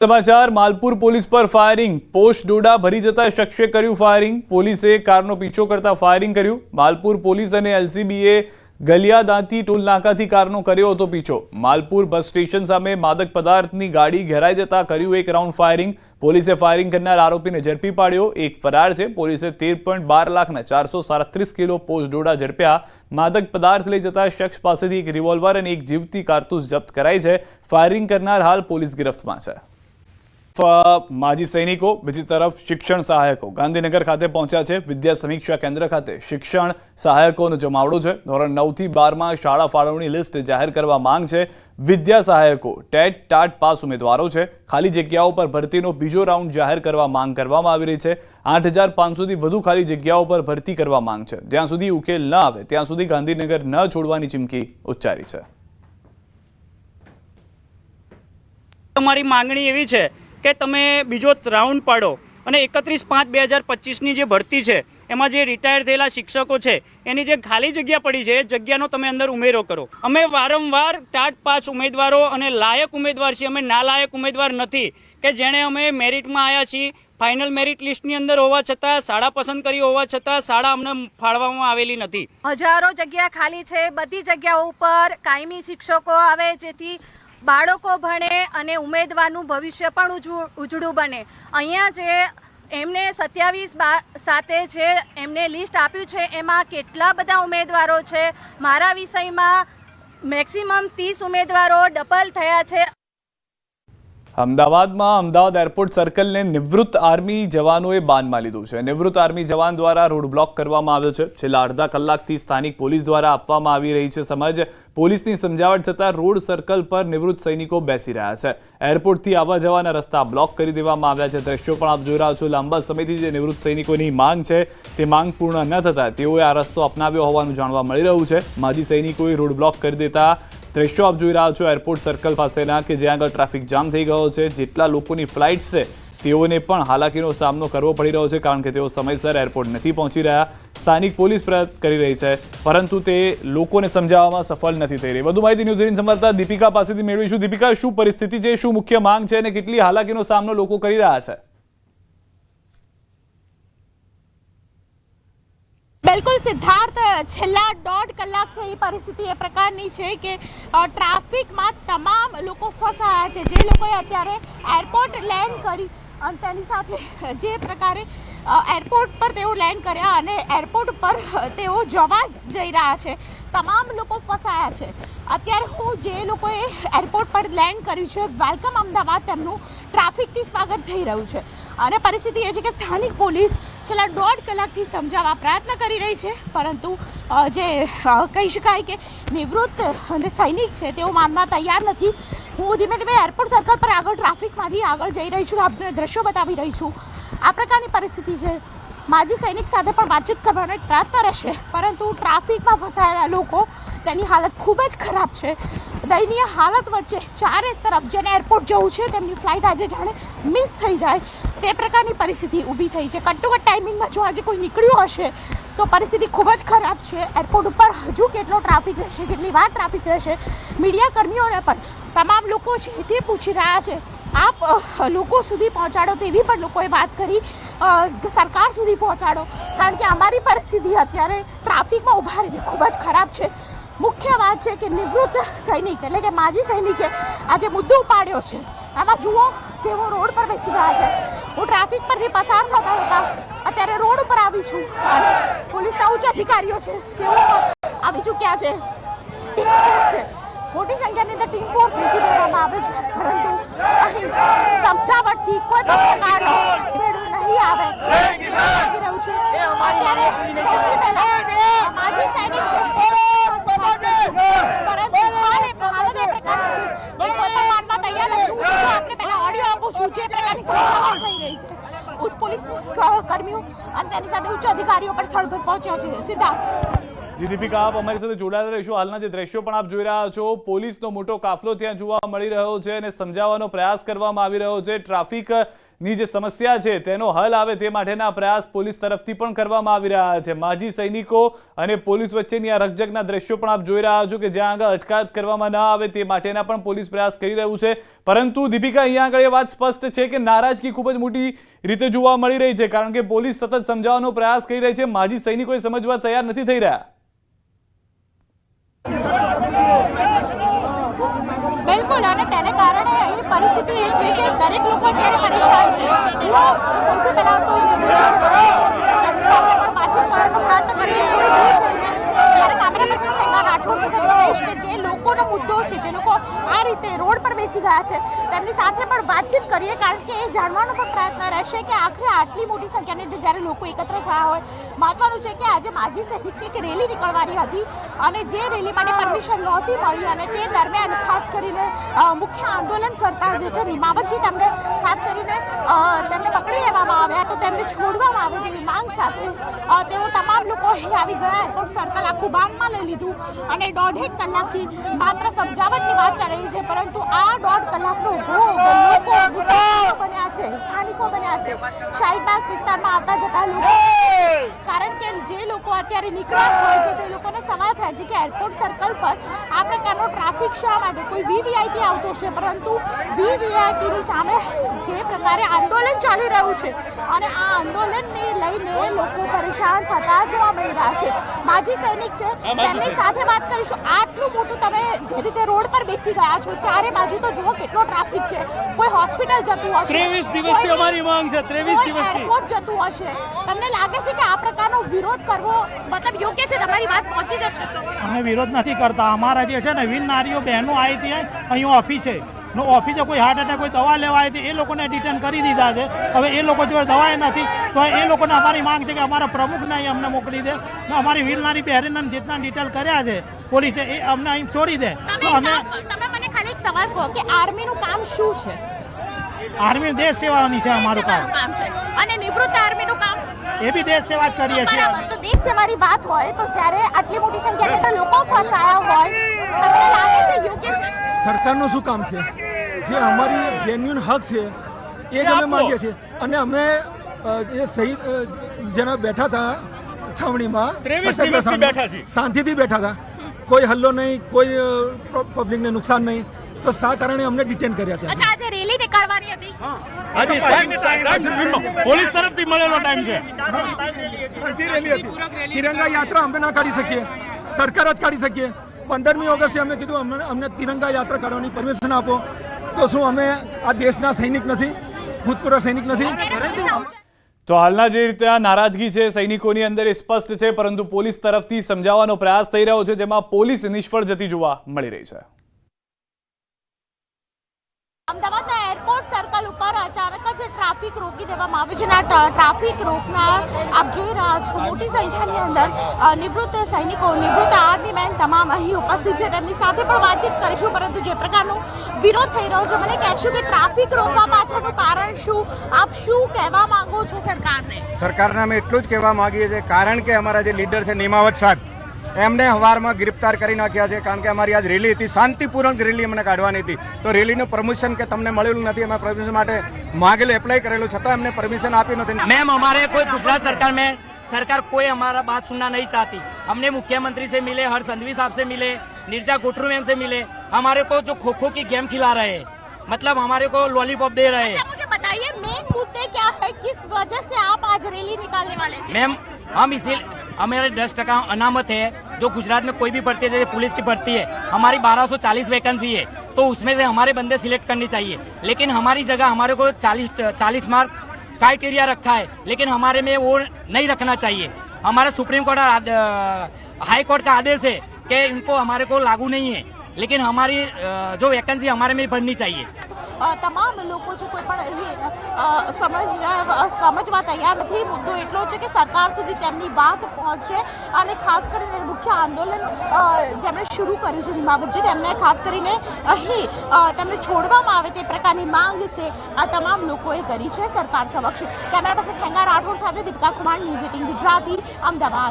समाचार मालपुर पोलीस पर firing post डोडा भरी जता शख्से कर्યું फायरिंग પોલીસે કારનો પીછો કરતા ફાયરિંગ કર્યું માલપુર પોલીસ અને એલસીબીએ ગલિયાદાંતી ટોલ નાકાથી કારનો કર્યો હતો પીછો માલપુર બસ સ્ટેશન સામે માદક પદાર્થની ગાડી ઘેરાઈ જતા કર્યું એક રાઉન્ડ ફાયરિંગ પોલીસે ફાયરિંગ કરનાર આરોપીને ઝડપી પાડ્યો એક ફરાર છે પોલીસે 13.12 લાખના 437 કિલો પોસ્ટ ડોડા ઝડપ્યા માદક પદાર્થ લઈ જતા શખ્સ પાસેથી એક રિવોલ્વર અને એક જીવતી કારતૂસ જપ્ત કરાઈ છે ફાયરિંગ કરનાર હાલ પોલીસ ગિરફ્તમાં છે माजी सैनिको बीजी तरफ शिक्षण सहायको गांधीनगर खाते पहुंचा है विद्या समीक्षा केन्द्र खाते शिक्षण सहायकों जमावड़ो है धोरण 9 થી 12 में शाळा फाळवणी लिस्ट जाहिर करवा मांग है विद्या सहायको टेट टाट पास उम्मीदवारों है खाली जग्याओं पर भर्तीनो बीजो राउंड जाहिर करवा मांग करवामां आवी रही है 8500 थी वधु खाली जग्याओं पर भर्ती करवा मांग है ज्यां सुधी उकेल न आवे त्यां सुधी गांधीनगर न छोड़वानी चिमकी उच्चारी है। हमारी मांगणी एवी है કે તમે બીજો રાઉન્ડ પાડો અને 31/5/2025ની જે ભરતી છે એમાં જે રિટાયર થયેલા શિક્ષકો છે એની જે ખાલી જગ્યા પડી છે એ જગ્યાનો તમે અંદર ઉમેરો કરો। અમે વારંવાર ટાટ પાસ ઉમેદવારો અને લાયક ઉમેદવાર છીએ, અમે નાલાયક ઉમેદવાર નથી કે જેણે અમે મેરિટમાં આવ્યા છીએ ફાઇનલ મેરિટ લિસ્ટની અંદર હોવા છતાં શાળા પસંદ કરી હોવા છતાં શાળા અમને ફાળવવામાં આવેલી નથી। હજારો જગ્યા ખાલી છે, બધી જગ્યાઓ ઉપર કાયમી શિક્ષકો આવે જેથી બાળકો ભણે અને ઉમેદવારનું ભવિષ્ય પણ ઉજળું બને। અહીંયા જે એમને 27/7 છે એમને લિસ્ટ આપ્યું છે એમાં કેટલા બધા ઉમેદવારો છે। મારા વિષયમાં મેક્સિમમ 30 ઉમેદવારો ડબલ થયા છે। અમદાવાદ એરપોર્ટ સર્કલને નિવૃત્ત આર્મી જવાનોએ બાનમાં લીધું છે। નિવૃત્ત આર્મી જવાન દ્વારા રોડ બ્લોક કરવામાં આવ્યો છે। છેલ્લા અડધા કલાકથી સ્થાનિક પોલીસ દ્વારા આપવામાં આવી રહી છે સમજ। પોલીસની સમજાવટ છતાં રોડ સર્કલ પર નિવૃત્ત સૈનિકો બેસી રહ્યા છે। એરપોર્ટથી આવવા જવાના રસ્તા બ્લોક કરી દેવામાં આવ્યા છે। દ્રશ્યો પણ આપ જોઈ રહ્યા છો। લાંબા સમયથી જે નિવૃત્ત સૈનિકોની માંગ છે તે માંગ પૂર્ણ ન થતા તેઓએ આ રસ્તો અપનાવ્યો હોવાનું જાણવા મળી રહ્યું છે। માજી સૈનિકોએ રોડ બ્લોક કરી દેતા દ્રશ્યો આપ જોઈ રહ્યા છો એરપોર્ટ સર્કલ પાસેના કે જ્યાં આગળ ટ્રાફિક જામ થઈ ગયો છે। જેટલા લોકોની ફ્લાઇટ છે તેઓને પણ હાલાકીનો સામનો કરવો પડી રહ્યો છે કારણ કે તેઓ સમયસર એરપોર્ટ નથી પહોંચી રહ્યા। સ્થાનિક પોલીસ પ્રયત્ન કરી રહી છે પરંતુ તે લોકોને સમજાવવામાં સફળ નથી થઈ રહી। વધુ માહિતી ન્યૂઝ 18 સંવાદદાતા દીપિકા પાસેથી મેળવીશું। દીપિકા, શું પરિસ્થિતિ છે, શું મુખ્ય માંગ છે અને કેટલી હાલાકીનો સામનો લોકો કરી રહ્યા છે? बिल्कुल सिद्धार्थ, छेल्ला 1.5 कलाकथी परिस्थिति ए प्रकारनी है कि ट्राफिक में तमाम लोग फसाया है। जे लोग अत्यारे एरपोर्ट लैंड करी तेनी साथे जे प्रकारे एरपोर्ट पर तेओ लैंड कर्या अने एरपोर्ट पर तेओ जवा जई रह्या छे तमाम लोग फसाया है। अत्यारे हूँ जे लोगोए एरपोर्ट पर लैंड कर्युं छे वेलकम अमदावाद तेमनुं ट्राफिकथी स्वागत थई रह्युं छे अने परिस्थिति ए छे के स्थानिक पोलीस छेल्ला 1.5 कलाकथी समजाववा प्रयत्न करी रही है परंतु जे कही शकाय के निवृत्त सैनिक है तेओ मानवा तैयार नहीं। हूँ धीमे धीमे एरपोर्ट सर्कल पर आगळ ट्राफिकमांथी आगळ जई रही छुं, आपने दृश्यो बतावी रही छुं। आ प्रकारनी परिस्थिति है। माजी सैनिक साथे पण बातचीत करवानो एक प्रयत्न रहेशे परंतु ट्राफिकमां फसायेला लोको तेनी हालत खूब ज खराब है। दयनीय हालत वच्चे चारे तरफ जेने एरपोर्ट जवुं छे तेमनी फ्लाइट आजे जाणे मिस थई जाय ते प्रकारनी परिस्थिति ऊभी थई छे। कटोकट टाइमिंगमां जो आजे कोई निकळ्यो हशे तो परिस्थिति खूब ज खराब है। एरपोर्ट पर हजू केटलो ट्राफिक रहेशे, केटली वार ट्राफिक रहेशे, मीडिया कर्मीओने पण तमाम लोको छे ते पूछी रह्या छे आप लोगों सुधी पहोंचाडो तेवी पण लोकोए बात करी सरकार सुधी पहोंचाडो कारण के अमारी परिस्थिति अत्यारे ट्राफिक में उभा रही खूब ज खराब है। मुख्य बात है कि निवृत्त सैनिक एटले के माजी सैनिके आज मुद्दो उपाड्यो छे आमां जुओ तेओ रोड पर बेसी रह्या छे। हूँ ट्राफिक परथी पसार थता थता अत्यारे रोड पर आवी छुं अने पोलीसना उच्च अधिकारीओ छे तेओ आवी चूक्या छे। टीम फोर्स छे, मोटी संख्यानी अंदर टीम फोर्स मूकी देवामां आवे छे परंतु અહીં સમજાવટથી કોઈ પણ પ્રકારનો મેળો નહીં આવે લાગી રહ્યું છે। અત્યારે સૌથી પહેલા માજી સૈનિક છે પરંતુ હાલત એ પ્રકારની છે કે કોઈ પણ માનવા તૈયાર નથી। હું આપને પહેલા ઓડિયો આપું છું જે પ્રકારની સમસ્યાઓ થઈ રહી છે। ઉચ્ચ પોલીસ કર્મીઓ અને તેની સાથે ઉચ્ચ અધિકારીઓ પણ સ્થળ પર પહોંચ્યા છે। સિદ્ધાર્થ जी दीपिका, आप अमारी साथे जोડાયેલા રહેશો। હાલના જે દ્રશ્યો પણ આપ જોઈ રહ્યા છો પોલીસનો મોટો કાફલો ત્યાં જોવા મળી રહ્યો છે અને સમજાવવાનો પ્રયાસ કરવામાં આવી રહ્યો છે। ટ્રાફિક ની જે સમસ્યા છે તેનો હલ આવે તે માટેના પ્રયાસ પોલીસ તરફથી પણ કરવામાં આવી રહ્યા છે। માજી સૈનિકો અને પોલીસ વચ્ચેની આ રકઝકના દ્રશ્યો પણ આપ જોઈ રહ્યા છો કે જ્યાં આગળ અટકાયત કરવામાં ન આવે તે માટેના પણ પોલીસ પ્રયાસ કરી રહ્યું છે। પરંતુ દીપિકા, અહીંયા આગળ એ વાત સ્પષ્ટ છે કે નારાજગી ખૂબ જ મોટી રીતે જોવા મળી રહી છે, કારણ કે પોલીસ સતત સમજાવવાનો પ્રયાસ કરી રહી છે, માજી સૈનિકો સમજવા તૈયાર નથી થઈ રહ્યા। બિલકુલ, અને તેને કારણે એવી પરિસ્થિતિ એ છે કે દરેક લોકો અત્યારે પરેશાન છે। હું સૌથી પહેલા તો વાતચીત કરવાનો પ્રયત્ન કરીશ, થોડી દૂર જઈને મારા કેમેરા પર્સન ખેંગા રાઠોડ સાથે કહીશ કે જે લોકોનો મુદ્દો છે, જે લોકો આ રીતે રોડ પર બેસી ગયા છે તેમની સાથે પણ વાતચીત કરીએ, કારણ કે એ જાણવાનો પણ પ્રયત્ન રહેશે કે આખરે આટલી મોટી સંખ્યાની અંદર જ્યારે લોકો એકત્ર થયા હોય। મહત્વનું છે કે આજે માજી સૈનિકની એક રેલી નીકળવાની હતી અને જે રેલી માટે પરમિશન નહોતી મળી અને તે દરમિયાન ખાસ કરીને મુખ્ય આંદોલન કરતા જે છે નિમાવતજી, તેમને ખાસ કરીને તેમને પકડી લેવામાં આવ્યા, તો તેમને છોડવામાં આવે તેવી માંગ સાથે તેઓ તમામ લોકો અહીં આવી ગયા। એરપોર્ટ સર્કલ આખું બાનમાં લઈ લીધું અને 1.5 કલાકથી માત્ર સમજાવટની વાત ચાલી રહી છે, પરંતુ આ 1.5 કલાકનો ભોગ લોકો બન્યા છે, સ્થાનિકો બન્યા છે, શાહીબાગ વિસ્તારમાં આવતા જતા લોકો, કારણ કે જે લોકો અત્યારે નીકળ્યા હોય તો તે લોકોને સવાલ થાય છે કે એરપોર્ટ સર્કલ પર આ પ્રકારનો ટ્રાફિક શા માટે? કોઈ વીવીઆઈપી આવતો છે, પરંતુ વીવીઆઈપીની સામે જે પ્રકારે આંદોલન ચાલી રહ્યું છે અને આ આંદોલનને લઈને લોકો પરેશાન થતા જોવા મળી રહ્યા છે। માજી સૈનિક છે, તેમની સાથે વાત કરીશું। આટલું મોટું તમે જે રીતે રોડ પર બેસી ગયા છો, ચારે બાજુ તો જુઓ કેટલો ટ્રાફિક છે, કોઈ હોસ્પિટલ જતું હશે, 23 દિવસથી અમારી માંગ છે, 23 દિવસથી એરપોર્ટ જતું હશે, તમને લાગે છે કે આ પ્રકારનો વિરોધ કરવો મતલબ યોગ્ય છે? તમારી વાત પહોંચી જશે? અમે વિરોધ નથી કરતા। અમારા જે છે ને વીર નારીઓ બહેનો આવી હતી અહીં ઓફિસ છે, ઓફિસે કોઈ હાર્ટ એટેક કોઈ દવા લેવા આવી હતી, એ લોકોને ડિટેન કરી દીધા છે। હવે એ લોકો જો દવાએ નથી તો એ લોકોને અમારી માંગ છે કે અમારા પ્રમુખને અહીં અમને મોકલી દે, અમારી વીર નારી બહેરીને જેટલા ડિટેલ કર્યા છે પોલીસે એ અમને અહીં છોડી દે। તો અમે તમે મને ખાલી એક સવાલ કહો કે આર્મીનું કામ શું છે? આર્મી દેશ સેવાની છે અમારું કામ છે, અને નિવૃત્ત આર્મીનું કામ એ બી દેશ સેવા જ કરીએ છીએ। બરાબર, તો દેશ સેવાની વાત હોય તો જ્યારે આટલી મોટી સંખ્યાની અંદર લોકો ફસાયા હોય, તમને લાગે છે યોગ્ય છે? સરકારનું શું કામ છે? જે અમારી જેન્યુઅન હક છે એ જ અમે માંગીએ છીએ, અને અમે જે શહીદ જેના બેઠા હતા છાવણીમાં શાંતિથી બેઠા હતા, કોઈ હલ્લો નહીં, કોઈ પબ્લિકને નુકસાન નહીં, તો શા કારણે અમને ડિટેન કર્યા હતા? અચ્છા, આજે રેલી નીકળવાની હતી, પોલીસ તરફથી મળેલો ટાઈમ છે, તિરંગા યાત્રા અમે ના કાઢી શકીએ, સરકાર જ કાઢી શકીએ। 15મી ઓગસ્ટે અમે કીધું અમને તિરંગા યાત્રા કાઢવાની પરમિશન આપો, તો શું અમે આ દેશના સૈનિક નથી, ભૂતપૂર્વ સૈનિક નથી? તો હાલના જે રીતે આ નારાજગી છે સૈનિકોની અંદર એ સ્પષ્ટ છે, પરંતુ પોલીસ તરફથી સમજાવવાનો પ્રયાસ થઈ રહ્યો છે, જેમાં પોલીસ નિષ્ફળ જતી જોવા મળી રહી છે। અમદાવાદના એરપોર્ટ સર્કલ ઉપર અચાનક જ ટ્રાફિક રોકી દેવામાં આવ્યું છે અને ટ્રાફિક રોકનાર આપ જોઈ રહ્યા છો મોટી સંખ્યાની અંદર નિવૃત્ત સૈનિકો, નિવૃત્ત આર્મી મેન તમામ અહીં ઉપસ્થિત છે, તેમની સાથે પણ વાતચીત કરીશું। પરંતુ જે પ્રકારનો વિરોધ થઈ રહ્યો છે, મને કહેશો કે ટ્રાફિક રોકવા પાછળનું કારણ શું? આપ શું કહેવા માંગો છો સરકારને? સરકારને અમે એટલું જ કહેવા માંગીએ છીએ, કારણ કે અમારા જે લીડર છે નિમાવત સાહેબ, એમને હવારમાં ગ્રેપ્તાર કરી નાખ્યા છે, કારણ કે અમારી આજ રેલી હતી, શાંતિપૂર્વક રેલી અમને કાઢવાની હતી, તો રેલીનું પરમિશન કે તમને મળેલું નથી, અમે પરમિશન માટે માગેલું, એપ્લાય કરેલું, છતાં અમને પરમિશન આપી નથી। मैम हमारे कोई गुजरात सरकार में सरकार कोई हमारा बात सुनना नहीं चाहती। हमने मुख्यमंत्री से मिले, हर संघवी साहब से मिले, निर्जा गोटरू मैम से मिले, हमारे को जो खो खो की गेम खिला रहे हैं, मतलब हमारे को लॉलीपॉप दे रहे हैं। मुझे बताइए मेन मुद्दे क्या है, किस वजह से आप आज रैली निकालने वाले थे? मैम हम इसी हमारे 10% अनामत है जो गुजरात में कोई भी भर्ती है, जैसे पुलिस की भर्ती है, हमारी 1240 वैकेंसी है, तो उसमें से हमारे बंदे सिलेक्ट करनी चाहिए, लेकिन हमारी जगह हमारे को 40 मार्क क्राइटेरिया रखा है, लेकिन हमारे में वो नहीं रखना चाहिए। हमारा सुप्रीम कोर्ट और हाई कोर्ट का आदेश है कि इनको हमारे को लागू नहीं है, लेकिन हमारी जो वैकेंसी हमारे में भरनी चाहिए। તમામ લોકો છે કોઈ પણ સમજવા તૈયાર નથી। મુદ્દો એટલો છે કે સરકાર સુધી તેમની વાત પહોંચે અને ખાસ કરીને મુખ્ય આંદોલન જેમણે શરૂ કર્યું છે નિમાવતજી, તેમને ખાસ કરીને અહીં તેમને છોડવામાં આવે તે પ્રકારની માંગ છે આ તમામ લોકોએ કરી છે સરકાર સમક્ષ। કેમેરા પર્સન ખેંગા રાઠોડ સાથે દીપિકા કુમાર, ન્યૂઝ 18 ગુજરાતી, અમદાવાદ।